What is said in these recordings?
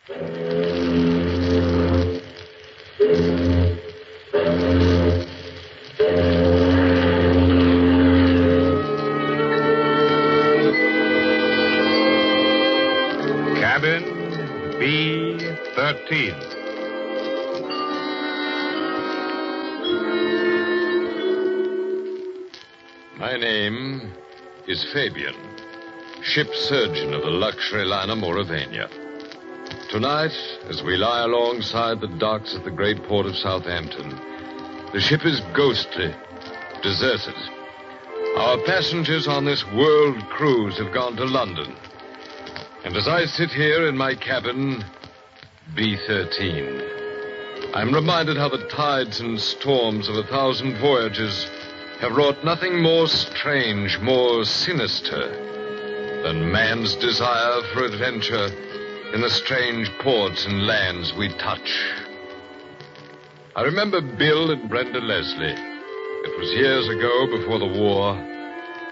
Cabin B13. My name is Fabian, ship surgeon of the luxury liner Mauravania. Tonight, as we lie alongside the docks at the great port of Southampton, the ship is ghostly, deserted. Our passengers on this world cruise have gone to London. And as I sit here in my cabin, B13, I'm reminded how the tides and storms of 1,000 voyages have wrought nothing more strange, more sinister than man's desire for adventure in the strange ports and lands we touch. I remember Bill and Brenda Leslie. It was years ago before the war,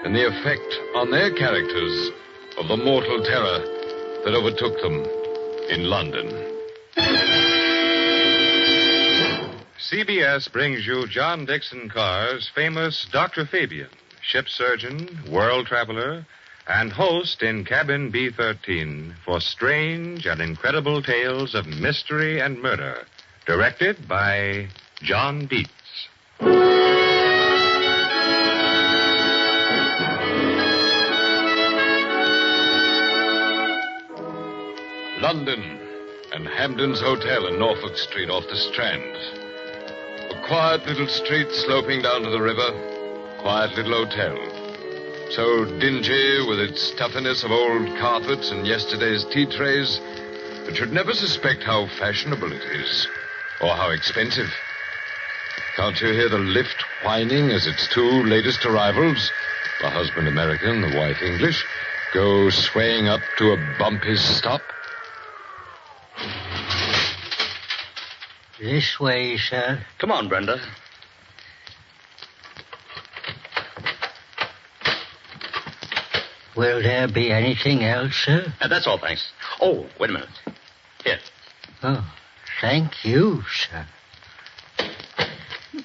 and the effect on their characters of the mortal terror that overtook them in London. CBS brings you John Dixon Carr's famous Dr. Fabian, ship surgeon, world traveler, and host in Cabin B13 for strange and incredible tales of mystery and murder, directed by John Dietz. London and Hampden's Hotel in Norfolk Street off the Strand. A quiet little street sloping down to the river. Quiet little hotel. So dingy with its stuffiness of old carpets and yesterday's tea trays that you'd never suspect how fashionable it is or how expensive. Can't you hear the lift whining as its two latest arrivals, the husband American, the wife English, go swaying up to a bumpy stop? This way, sir. Come on, Brenda. Will there be anything else, sir? That's all, thanks. Oh, wait a minute. Here. Oh, thank you, sir.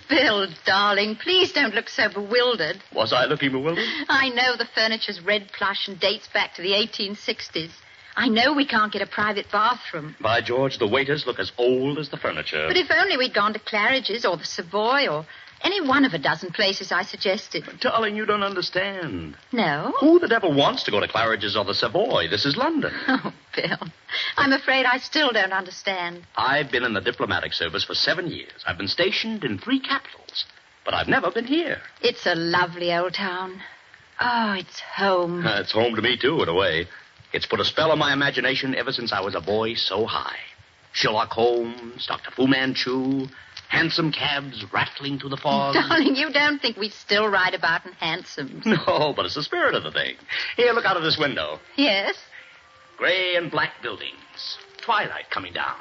Bill, darling, please don't look so bewildered. Was I looking bewildered? I know the furniture's red plush and dates back to the 1860s. I know we can't get a private bathroom. By George, the waiters look as old as the furniture. But if only we'd gone to Claridge's or the Savoy or any one of a dozen places I suggested. But, darling, you don't understand. No? Who the devil wants to go to Claridge's or the Savoy? This is London. Oh, Bill, I'm afraid I still don't understand. I've been in the diplomatic service for 7 years. I've been stationed in 3 capitals. But I've never been here. It's a lovely old town. Oh, it's home. It's home to me, too, in a way. It's put a spell on my imagination ever since I was a boy so high. Sherlock Holmes, Dr. Fu Manchu, hansom cabs rattling through the fog. Darling, you don't think we still ride about in hansoms. No, but it's the spirit of the thing. Here, look out of this window. Yes? Gray and black buildings. Twilight coming down.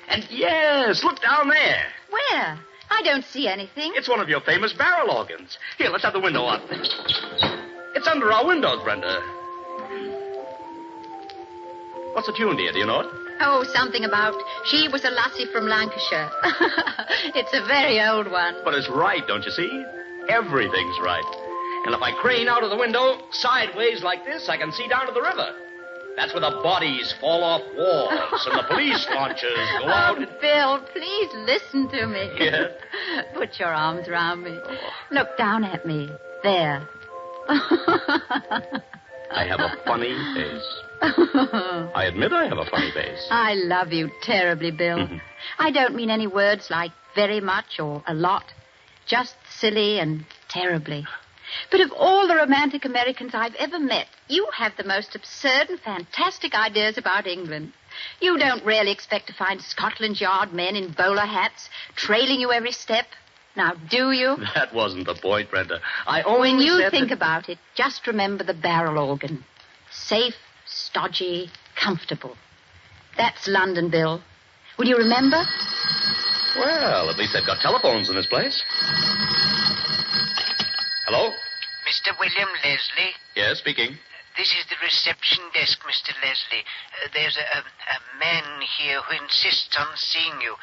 And yes, look down there. Where? I don't see anything. It's one of your famous barrel organs. Here, let's have the window up. It's under our windows, Brenda. What's the tune, dear? Do you know it? Oh, something about she was a lassie from Lancashire. It's a very old one. But it's right, don't you see? Everything's right. And if I crane out of the window, sideways like this, I can see down to the river. That's where the bodies fall off walls and the police launches go out. Oh, Bill, please listen to me. Yeah? Put your arms around me. Look down at me. There. I have a funny face. I admit I have a funny face. I love you terribly, Bill. I don't mean any words like very much or a lot. Just silly and terribly. But of all the romantic Americans I've ever met, you have the most absurd and fantastic ideas about England. You don't really expect to find Scotland Yard men in bowler hats trailing you every step. Now, do you? That wasn't the point, Brenda. I only When you said think that... about it, just remember the barrel organ. Safe, stodgy, comfortable. That's London, Bill. Will you remember? Well, at least they've got telephones in this place. Hello? Mr. William Leslie? Yes, speaking. This is the reception desk, Mr. Leslie. There's a man here who insists on seeing you.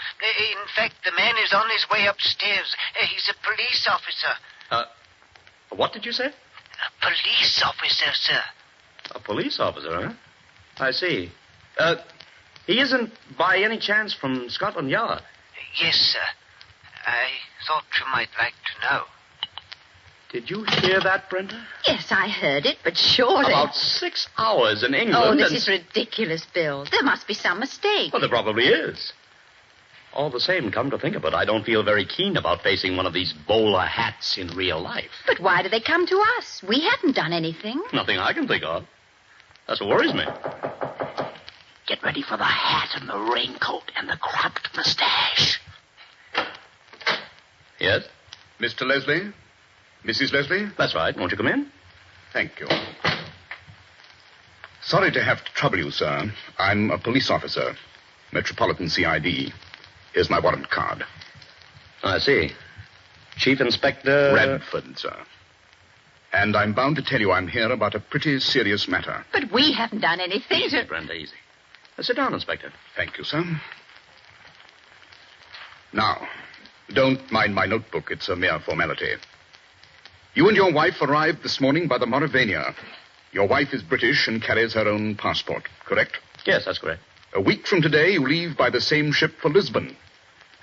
In fact, the man is on his way upstairs. He's a police officer. What did you say? A police officer, sir. A police officer, huh? I see. He isn't by any chance from Scotland Yard? Yes, sir. I thought you might like to know. Did you hear that, Brenda? Yes, I heard it, but surely... About 6 hours in England. Oh, this is ridiculous, Bill. There must be some mistake. Well, there probably is. All the same, come to think of it, I don't feel very keen about facing one of these bowler hats in real life. But why do they come to us? We haven't done anything. Nothing I can think of. That's what worries me. Get ready for the hat and the raincoat and the cropped mustache. Yes? Mr. Leslie? Mrs. Leslie? That's right. Won't you come in? Thank you. Sorry to have to trouble you, sir. I'm a police officer, Metropolitan CID. Here's my warrant card. I see. Chief Inspector... Radford, sir. And I'm bound to tell you I'm here about a pretty serious matter. But we haven't done anything Easy, to... Brenda, easy. Sit down, Inspector. Thank you, sir. Now, don't mind my notebook. It's a mere formality. You and your wife arrived this morning by the Mauravania. Your wife is British and carries her own passport, correct? Yes, that's correct. A week from today, you leave by the same ship for Lisbon.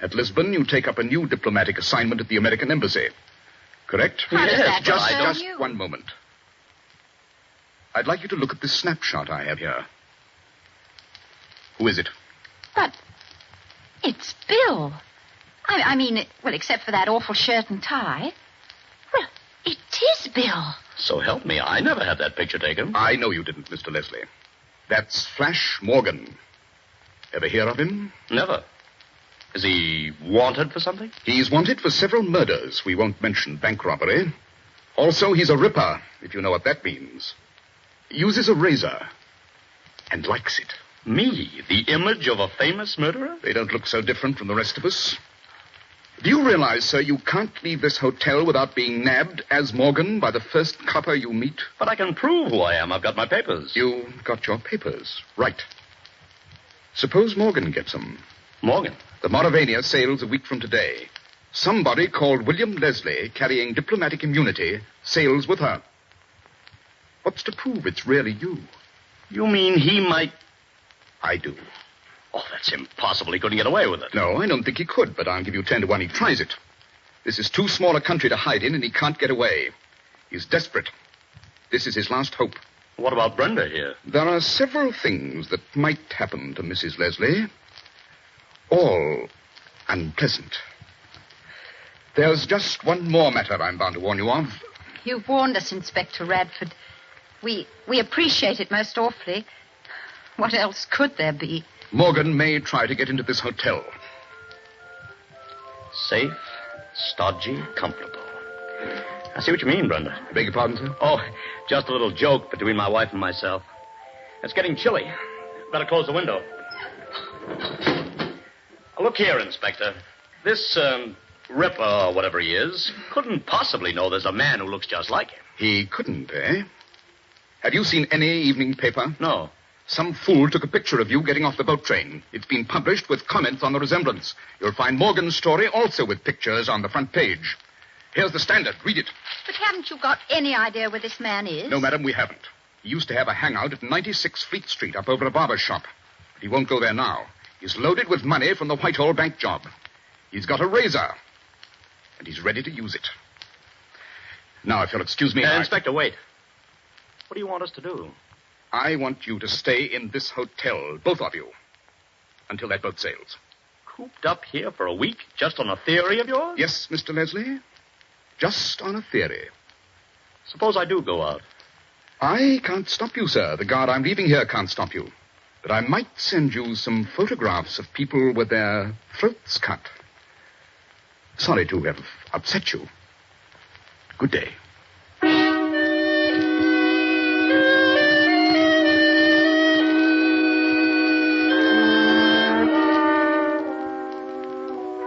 At Lisbon, you take up a new diplomatic assignment at the American Embassy. Correct? How does that Just concern you? one moment. I'd like you to look at this snapshot I have here. Who is it? But it's Bill. I mean, well, except for that awful shirt and tie. Well, it is Bill. So help me, I never had that picture taken. I know you didn't, Mr. Leslie. That's Flash Morgan. Ever hear of him? Never. Is he wanted for something? He's wanted for several murders. We won't mention bank robbery. Also, he's a ripper, if you know what that means. Uses a razor and likes it. Me, the image of a famous murderer? They don't look so different from the rest of us. Do you realize, sir, you can't leave this hotel without being nabbed as Morgan by the first copper you meet? But I can prove who I am. I've got my papers. You got your papers. Right. Suppose Morgan gets them. Morgan? The Mauravania sails a week from today. Somebody called William Leslie, carrying diplomatic immunity, sails with her. What's to prove it's really you? You mean he might... I do. Oh, that's impossible. He couldn't get away with it. No, I don't think he could, but I'll give you 10 to 1 he tries it. This is too small a country to hide in, and he can't get away. He's desperate. This is his last hope. What about Brenda here? There are several things that might happen to Mrs. Leslie. All unpleasant. There's just one more matter I'm bound to warn you of. You've warned us, Inspector Radford. We appreciate it most awfully. What else could there be? Morgan may try to get into this hotel. Safe, stodgy, comfortable. I see what you mean, Brenda. Beg your pardon, sir? Oh, just a little joke between my wife and myself. It's getting chilly. Better close the window. Look here, Inspector. This, Ripper, or whatever he is, couldn't possibly know there's a man who looks just like him. He couldn't, eh? Have you seen any evening paper? No. Some fool took a picture of you getting off the boat train. It's been published with comments on the resemblance. You'll find Morgan's story also with pictures on the front page. Here's the Standard. Read it. But haven't you got any idea where this man is? No, madam, we haven't. He used to have a hangout at 96 Fleet Street up over a barber's shop. But he won't go there now. He's loaded with money from the Whitehall bank job. He's got a razor. And he's ready to use it. Now, if you'll excuse me... Inspector, wait. What do you want us to do? I want you to stay in this hotel, both of you, until that boat sails. Cooped up here for a week, just on a theory of yours? Yes, Mr. Leslie. Just on a theory. Suppose I do go out. I can't stop you, sir. The guard I'm leaving here can't stop you. But I might send you some photographs of people with their throats cut. Sorry to have upset you. Good day.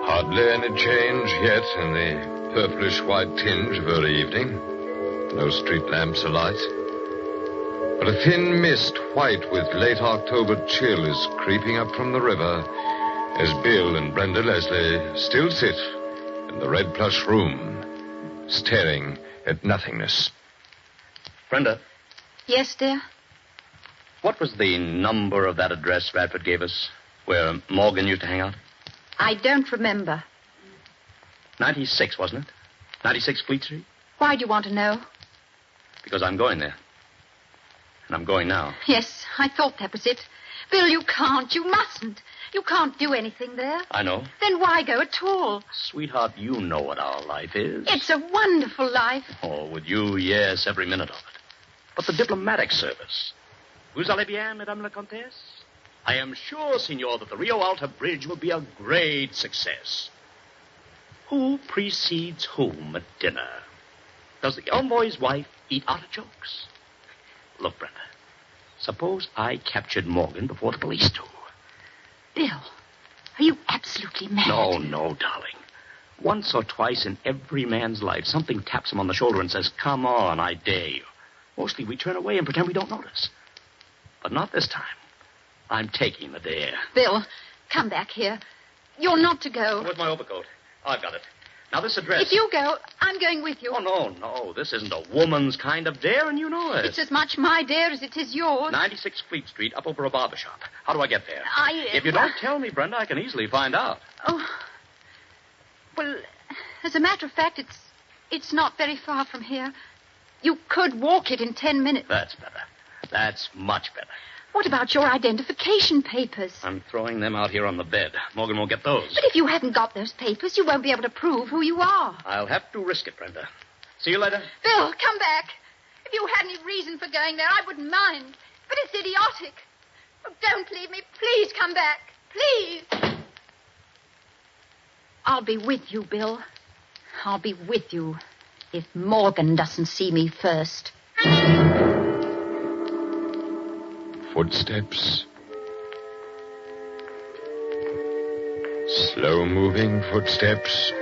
Hardly any change yet in the purplish-white tinge of early evening. No street lamps alight. But a thin mist, white with late October chill, is creeping up from the river as Bill and Brenda Leslie still sit in the red plush room, staring at nothingness. Brenda, Yes, dear? what was the number of that address Radford gave us, where Morgan used to hang out? I don't remember. 96, wasn't it? 96 Fleet Street? Why do you want to know? Because I'm going there. And I'm going now. Yes, I thought that was it. Bill, you can't. You mustn't. You can't do anything there. I know. Then why go at all? Sweetheart, you know what our life is. It's a wonderful life. Oh, with you, yes, every minute of it. But the diplomatic service. Vous allez bien, Madame la Comtesse? I am sure, Signor, that the Rio Alta Bridge will be a great success. Who precedes whom at dinner? Does the envoy's wife eat artichokes? Look, Brenda, suppose I captured Morgan before the police do. Bill, are you absolutely mad? No, darling. Once or twice in every man's life, something taps him on the shoulder and says, come on, I dare you. Mostly we turn away and pretend we don't notice. But not this time. I'm taking the dare. Bill, come back here. You're not to go. Where's my overcoat? I've got it. Now, this address. If you go, I'm going with you. Oh, no. This isn't a woman's kind of dare, and you know it. It's as much my dare as it is yours. 96 Fleet Street, up over a barber shop. How do I get there? If you don't tell me, Brenda, I can easily find out. Oh. Well, as a matter of fact, it's not very far from here. You could walk it in 10 minutes. That's better. That's much better. What about your identification papers? I'm throwing them out here on the bed. Morgan won't get those. But if you haven't got those papers, you won't be able to prove who you are. I'll have to risk it, Brenda. See you later. Bill, come back. If you had any reason for going there, I wouldn't mind. But it's idiotic. Oh, don't leave me. Please come back. Please. I'll be with you, Bill. I'll be with you if Morgan doesn't see me first. Footsteps. Slow-moving footsteps.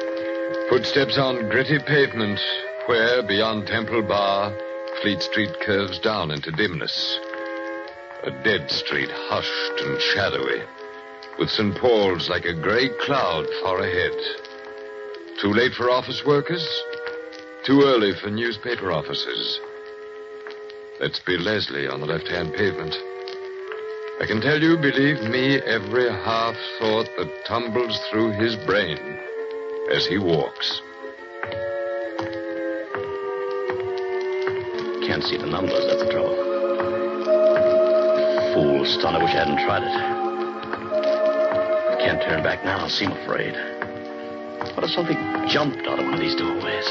Footsteps on gritty pavement where, beyond Temple Bar, Fleet Street curves down into dimness. A dead street, hushed and shadowy, with St. Paul's like a gray cloud far ahead. Too late for office workers? Too early for newspaper offices. That's Bill Leslie on the left-hand pavement. I can tell you, believe me, every half-thought that tumbles through his brain as he walks. Can't see the numbers, that's the trouble. Fool stunt, I wish I hadn't tried it. Can't turn back now, seem afraid. What if something jumped out of one of these doorways?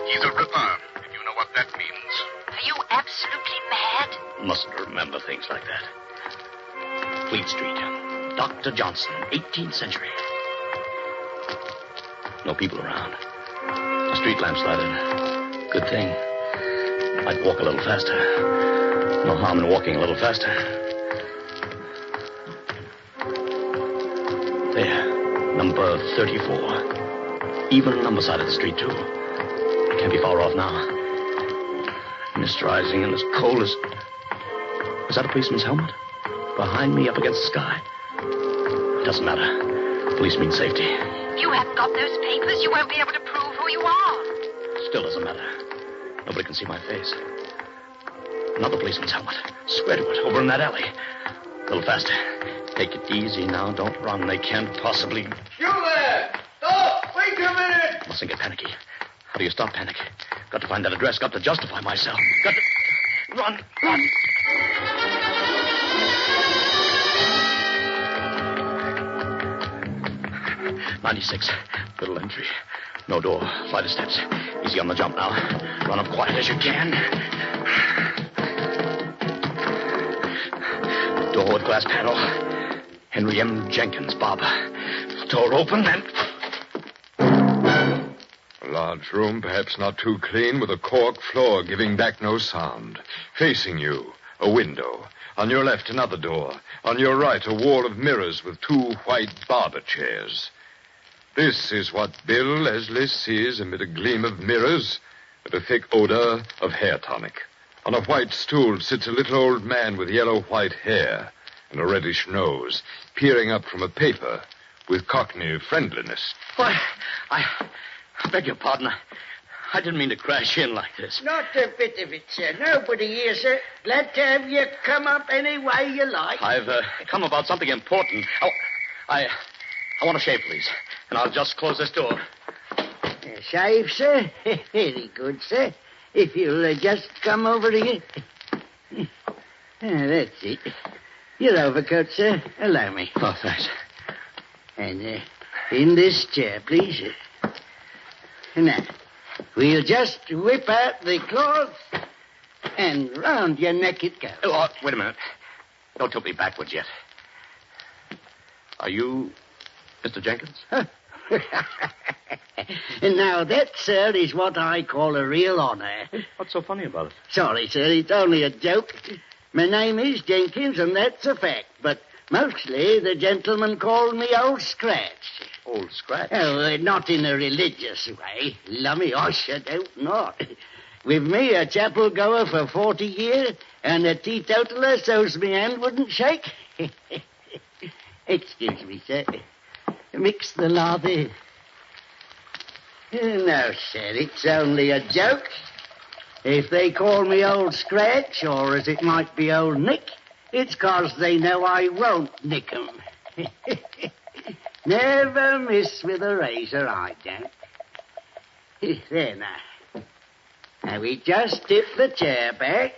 He's a ripper, if you know what that means. Are you absolutely mad? Mustn't remember things like that. Fleet Street. Dr. Johnson, 18th century. No people around. The street lamp's lighted. Good thing. I'd walk a little faster. No harm in walking a little faster. There. Number 34. Even number side of the street, too. Can't be far off now. Mist rising and as cold as... Was that a policeman's helmet? Behind me, up against the sky. It doesn't matter. Police mean safety. If you haven't got those papers, you won't be able to prove who you are. Still doesn't matter. Nobody can see my face. Another policeman's helmet. Swear to it, over in that alley. A little faster. Take it easy now. Don't run. They can't possibly... You there! Stop! Wait a minute! Mustn't get panicky. How do you stop panic? Got to find that address. Got to justify myself. Got to... Run! 96. Little entry. No door. Flight of steps. Easy on the jump now. Run up quiet as you can. Door with glass panel. Henry M. Jenkins, barber. Door open and... A large room, perhaps not too clean, with a cork floor giving back no sound. Facing you, a window. On your left, another door. On your right, a wall of mirrors with two white barber chairs. This is what Bill Leslie sees amid a gleam of mirrors and a thick odor of hair tonic. On a white stool sits a little old man with yellow-white hair and a reddish nose, peering up from a paper with Cockney friendliness. Why, I beg your pardon. I didn't mean to crash in like this. Not a bit of it, sir. Nobody here, sir. Glad to have you come up any way you like. I've come about something important. Oh, I want a shave, please. And I'll just close this door. Shave, sir? Very good, sir. If you'll just come over here. That's it. Your overcoat, sir. Allow me. Oh, thanks. And in this chair, please. Now, we'll just whip out the cloth, and round your neck it goes. Oh, wait a minute. Don't tilt me backwards yet. Are you Mr. Jenkins? Now, that, sir, is what I call a real honor. What's so funny about it? Sorry, sir, it's only a joke. My name is Jenkins, and that's a fact, but mostly the gentlemen call me Old Scratch. Old Scratch? Oh, not in a religious way. Lummy, I should hope not. With me, a chapel goer for 40 years, and a teetotaler so's me hand wouldn't shake. Excuse me, sir. Mix the lather. No, sir, it's only a joke. If they call me Old Scratch, or as it might be Old Nick, it's 'cause they know I won't nick 'em. Never miss with a razor, I don't. There now. Now, we just tip the chair back.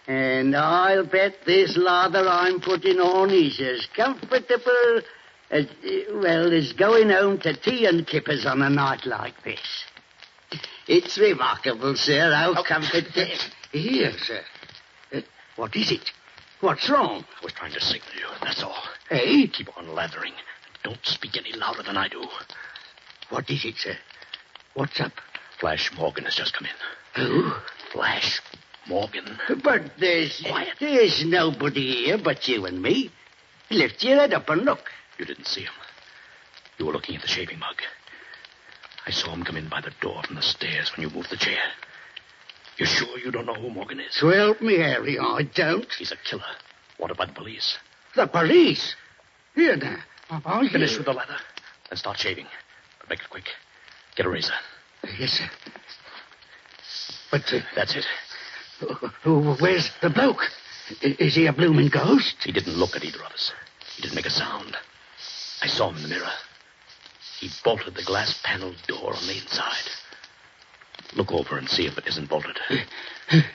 And I'll bet this lather I'm putting on is as comfortable as going home to tea and kippers on a night like this. It's remarkable, sir, how comfortable... Here, sir. What is it? What's wrong? I was trying to signal you, that's all. Eh? Keep on lathering. Don't speak any louder than I do. What is it, sir? What's up? Flash Morgan has just come in. Who? Flash Morgan. But there's... Quiet. There's nobody here but you and me. Lift your head up and look. You didn't see him. You were looking at the shaving mug. I saw him come in by the door from the stairs when you moved the chair. You sure you don't know who Morgan is? So help me, Harry, I don't. He's a killer. Wanted by the police. The police? Here now. I'll Finish with the leather. Then start shaving. But make it quick. Get a razor. Yes, sir. But... That's it. Where's the bloke? Is he a blooming ghost? He didn't look at either of us. He didn't make a sound. I saw him in the mirror. He bolted the glass-paneled door on the inside. Look over and see if it isn't bolted.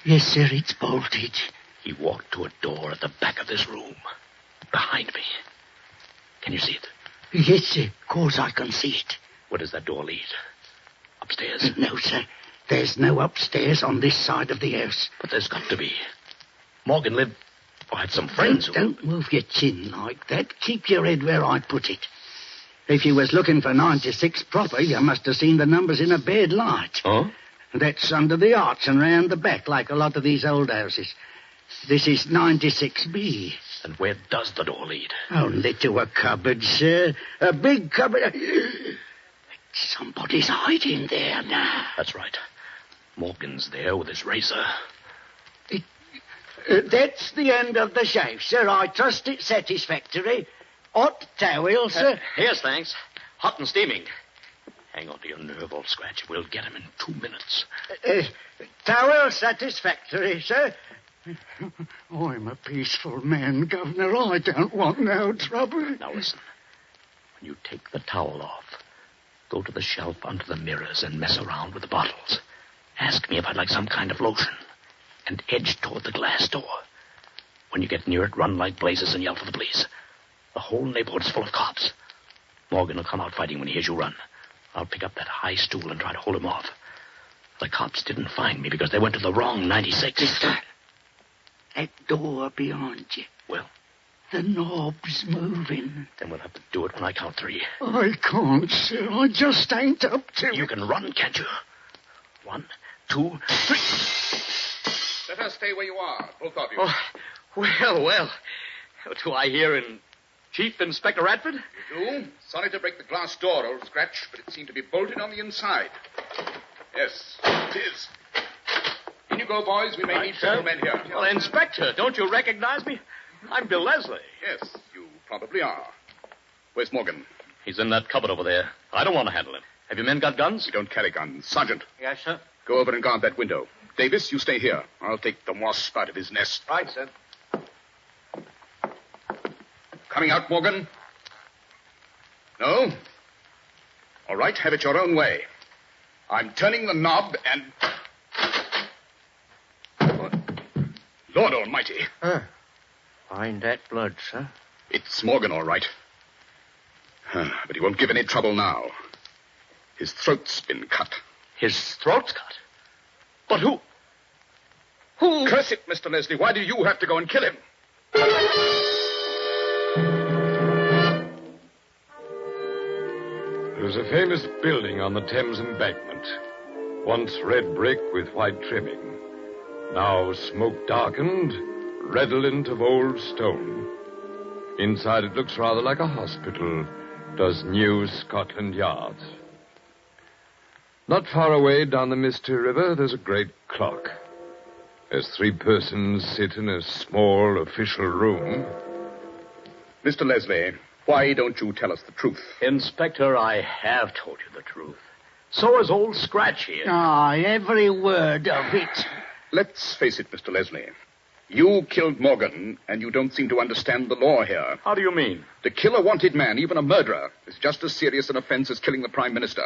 Yes, sir, it's bolted. He walked to a door at the back of this room. Behind me. Can you see it? Yes, sir. Of course I can see it. Where does that door lead? Upstairs? No, sir. There's no upstairs on this side of the house. But there's got to be. Morgan lived... or had some friends Don't move your chin like that. Keep your head where I put it. If you was looking for 96 proper, you must have seen the numbers in a bad light. Oh? That's under the arch and round the back, like a lot of these old houses. This is 96B. And where does the door lead? Only to a cupboard, sir. A big cupboard. Somebody's hiding there now. That's right. Morgan's there with his razor. That's the end of the shave, sir. I trust it's satisfactory. Hot towel, sir. Here's thanks. Hot and steaming. Hang on to your nerve, Old Scratch. We'll get him in 2 minutes. Towel satisfactory, sir. I'm a peaceful man, Governor. I don't want no trouble. Now listen. When you take the towel off, go to the shelf under the mirrors and mess around with the bottles. Ask me if I'd like some kind of lotion. And edge toward the glass door. When you get near it, run like blazes and yell for the police. The whole neighborhood's full of cops. Morgan will come out fighting when he hears you run. I'll pick up that high stool and try to hold him off. The cops didn't find me because they went to the wrong 96. That door behind you. Well? The knob's moving. Then we'll have to do it when I count 3. I can't, sir. I just ain't up to it. You can run, can't you? 1, 2, 3... Better stay where you are, both of you. Oh, well. Do I hear in Chief Inspector Radford? You do? Sorry to break the glass door, Old Scratch, but it seemed to be bolted on the inside. Yes, it is. In you go, boys. We may need several men here. Well, Inspector, don't you recognize me? I'm Bill Leslie. Yes, you probably are. Where's Morgan? He's in that cupboard over there. I don't want to handle him. Have your men got guns? We don't carry guns. Sergeant. Yes, sir. Go over and guard that window. Davis, you stay here. I'll take the wasp out of his nest. Right, sir. Coming out, Morgan? No? All right, have it your own way. I'm turning the knob and... Lord almighty. Find that blood, sir. It's Morgan, all right. But he won't give any trouble now. His throat's been cut. His throat's cut? But who? Who? Curse it, Mr. Leslie. Why do you have to go and kill him? There's a famous building on the Thames embankment. Once red brick with white trimming. Now smoke darkened, redolent of old stone. Inside it looks rather like a hospital, does new Scotland Yard. Not far away down the Misty River, there's a great clock. As 3 persons sit in a small official room. Mr. Leslie, why don't you tell us the truth? Inspector, I have told you the truth. So has old Scratch here. Every word of it. Let's face it, Mr. Leslie. You killed Morgan, and you don't seem to understand the law here. How do you mean? To kill a wanted man, even a murderer, is just as serious an offense as killing the Prime Minister.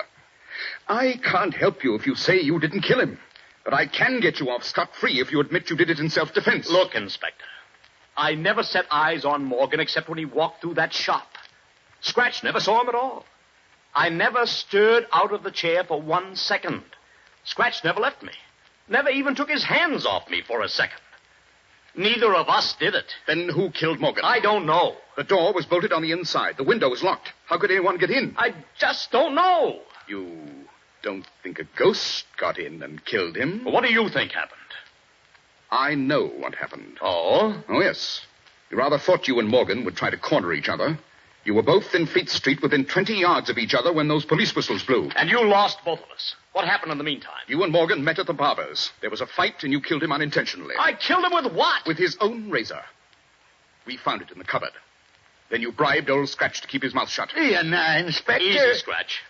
I can't help you if you say you didn't kill him. But I can get you off scot-free if you admit you did it in self-defense. Look, Inspector, I never set eyes on Morgan except when he walked through that shop. Scratch never saw him at all. I never stirred out of the chair for 1 second. Scratch never left me. Never even took his hands off me for a second. Neither of us did it. Then who killed Morgan? I don't know. The door was bolted on the inside. The window was locked. How could anyone get in? I just don't know. You don't think a ghost got in and killed him? What do you think happened? I know what happened. Oh? Oh, yes. You rather thought you and Morgan would try to corner each other. You were both in Fleet Street within 20 yards of each other when those police whistles blew. And you lost both of us. What happened in the meantime? You and Morgan met at the barber's. There was a fight, and you killed him unintentionally. I killed him with what? With his own razor. We found it in the cupboard. Then you bribed old Scratch to keep his mouth shut. Here now, Inspector. Easy, Scratch.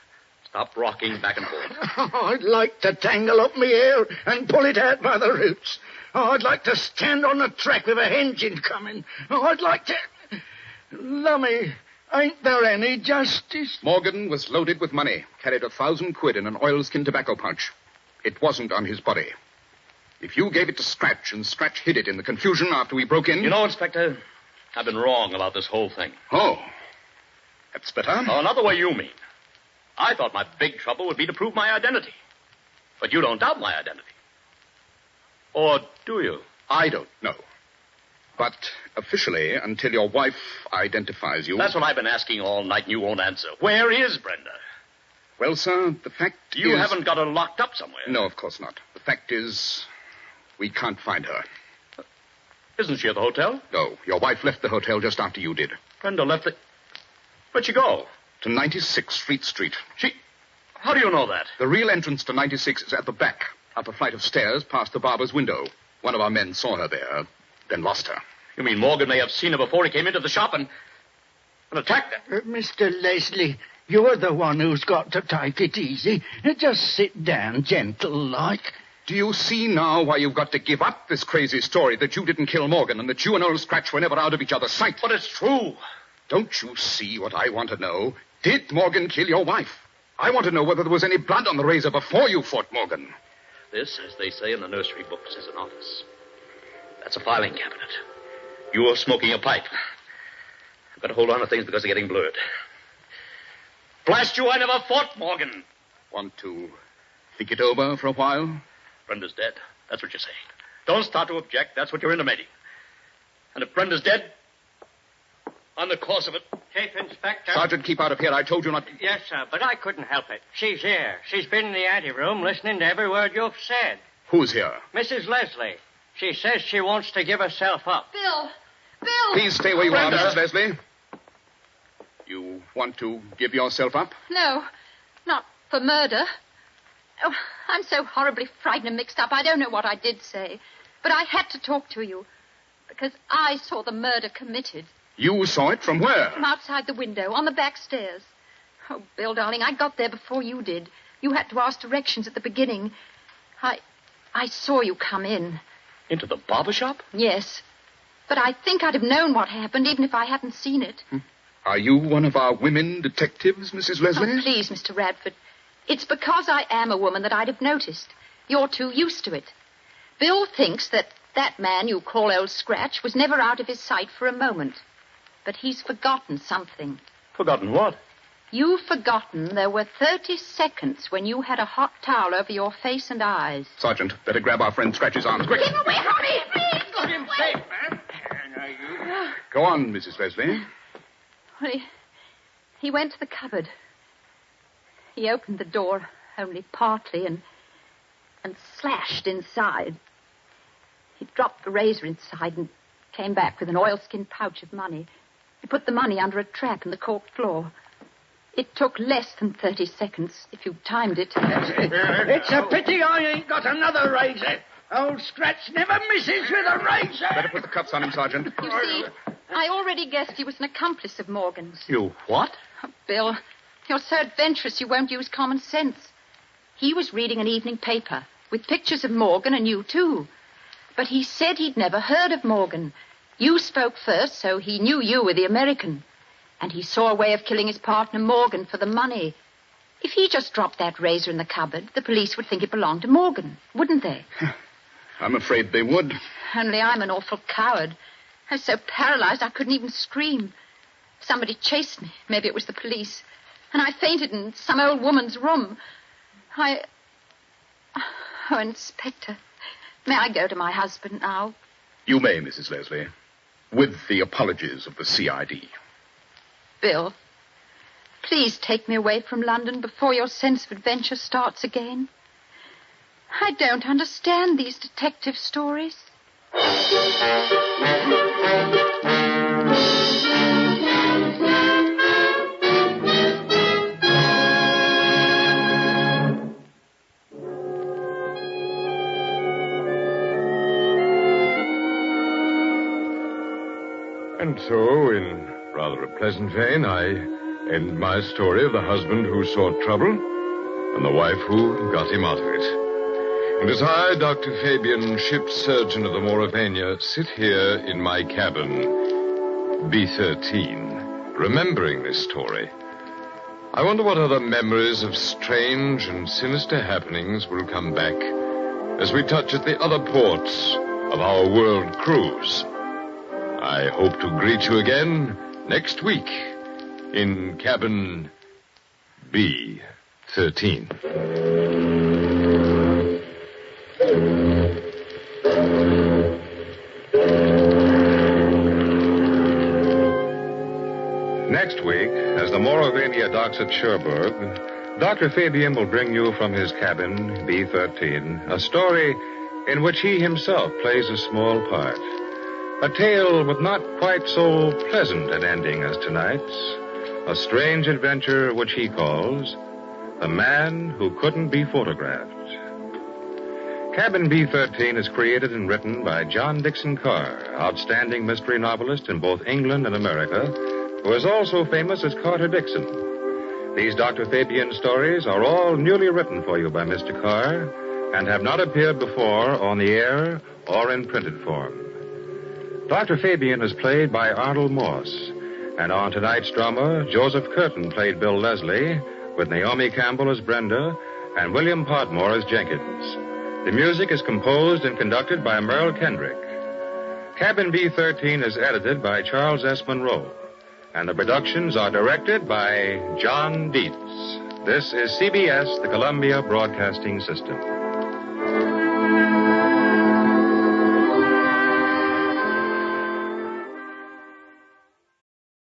Stop rocking back and forth. I'd like to tangle up my hair and pull it out by the roots. I'd like to stand on the track with a engine coming. I'd like to... Lummy, ain't there any justice? Morgan was loaded with money, carried 1,000 quid in an oilskin tobacco pouch. It wasn't on his body. If you gave it to Scratch and Scratch hid it in the confusion after we broke in... You know, Inspector, I've been wrong about this whole thing. Oh, that's better. Oh, not the way you mean. I thought my big trouble would be to prove my identity. But you don't doubt my identity. Or do you? I don't know. But officially, until your wife identifies you... That's what I've been asking all night and you won't answer. Where is Brenda? Well, sir, the fact is... You haven't got her locked up somewhere. No, of course not. The fact is, we can't find her. Isn't she at the hotel? No, your wife left the hotel just after you did. Brenda left the... Where'd she go? To 96 Fleet Street. How do you know that? The real entrance to 96 is at the back, up a flight of stairs past the barber's window. One of our men saw her there, then lost her. You mean Morgan may have seen her before he came into the shop and attacked her? Mr. Leslie, you're the one who's got to take it easy. Just sit down, gentle-like. Do you see now why you've got to give up this crazy story that you didn't kill Morgan and that you and old Scratch were never out of each other's sight? But it's true. Don't you see what I want to know? Did Morgan kill your wife? I want to know whether there was any blood on the razor before you fought Morgan. This, as they say in the nursery books, is an office. That's a filing cabinet. You're smoking a pipe. I've got to hold on to things because they're getting blurred. Blast you, I never fought Morgan. Want to think it over for a while? Brenda's dead. That's what you're saying. Don't start to object. That's what you're intimating. And if Brenda's dead, on the cause of it... Chief Inspector. Sergeant, keep out of here. I told you not to... Yes, sir, but I couldn't help it. She's here. She's been in the anteroom listening to every word you've said. Who's here? Mrs. Leslie. She says she wants to give herself up. Bill! Please stay where you Brenda. are, Mrs. Leslie. You want to give yourself up? No, not for murder. Oh, I'm so horribly frightened and mixed up. I don't know what I did say. But I had to talk to you. Because I saw the murder committed. You saw it from where? From outside the window, on the back stairs. Oh, Bill, darling, I got there before you did. You had to ask directions at the beginning. I saw you come in. Into the barber shop? Yes. But I think I'd have known what happened, even if I hadn't seen it. Are you one of our women detectives, Mrs. Leslie? Oh, please, Mr. Radford. It's because I am a woman that I'd have noticed. You're too used to it. Bill thinks that man you call Old Scratch was never out of his sight for a moment. But he's forgotten something. Forgotten what? You've forgotten there were 30 seconds when you had a hot towel over your face and eyes. Sergeant, better grab our friend Scratch's arms, quick. Keep away from me, please! Got him safe, man. Go on, Mrs. Leslie. Well, he went to the cupboard. He opened the door only partly and slashed inside. He dropped the razor inside and came back with an oilskin pouch of money. He put the money under a trap in the cork floor. It took less than 30 seconds if you timed it. It's a pity I ain't got another razor. Old Scratch never misses with a razor. Better put the cuffs on him, Sergeant. You see, I already guessed he was an accomplice of Morgan's. You what? Oh, Bill, you're so adventurous you won't use common sense. He was reading an evening paper with pictures of Morgan and you, too. But he said he'd never heard of Morgan. You spoke first, so he knew you were the American. And he saw a way of killing his partner, Morgan, for the money. If he just dropped that razor in the cupboard, the police would think it belonged to Morgan, wouldn't they? I'm afraid they would. Only I'm an awful coward. I was so paralyzed I couldn't even scream. Somebody chased me. Maybe it was the police. And I fainted in some old woman's room. Oh, Inspector, may I go to my husband now? You may, Mrs. Leslie, with the apologies of the CID. Bill, please take me away from London before your sense of adventure starts again. I don't understand these detective stories. And so, in rather a pleasant vein, I end my story of the husband who sought trouble and the wife who got him out of it. And as I, Dr. Fabian, ship's surgeon of the Mauravania, sit here in my cabin, B13, remembering this story, I wonder what other memories of strange and sinister happenings will come back as we touch at the other ports of our world cruise. I hope to greet you again next week in cabin B13. Next week, as the Mauravania docks at Cherbourg, Dr. Fabian will bring you from his cabin, B13, a story in which he himself plays a small part. A tale with not quite so pleasant an ending as tonight's. A strange adventure which he calls The Man Who Couldn't Be Photographed. Cabin B13 is created and written by John Dixon Carr, outstanding mystery novelist in both England and America, who is also famous as Carter Dixon. These Dr. Fabian stories are all newly written for you by Mr. Carr and have not appeared before on the air or in printed form. Dr. Fabian is played by Arnold Moss, and on tonight's drama, Joseph Curtin played Bill Leslie, with Naomi Campbell as Brenda and William Podmore as Jenkins. The music is composed and conducted by Merle Kendrick. Cabin B13 is edited by Charles S. Monroe, and the productions are directed by John Dietz. This is CBS, the Columbia Broadcasting System.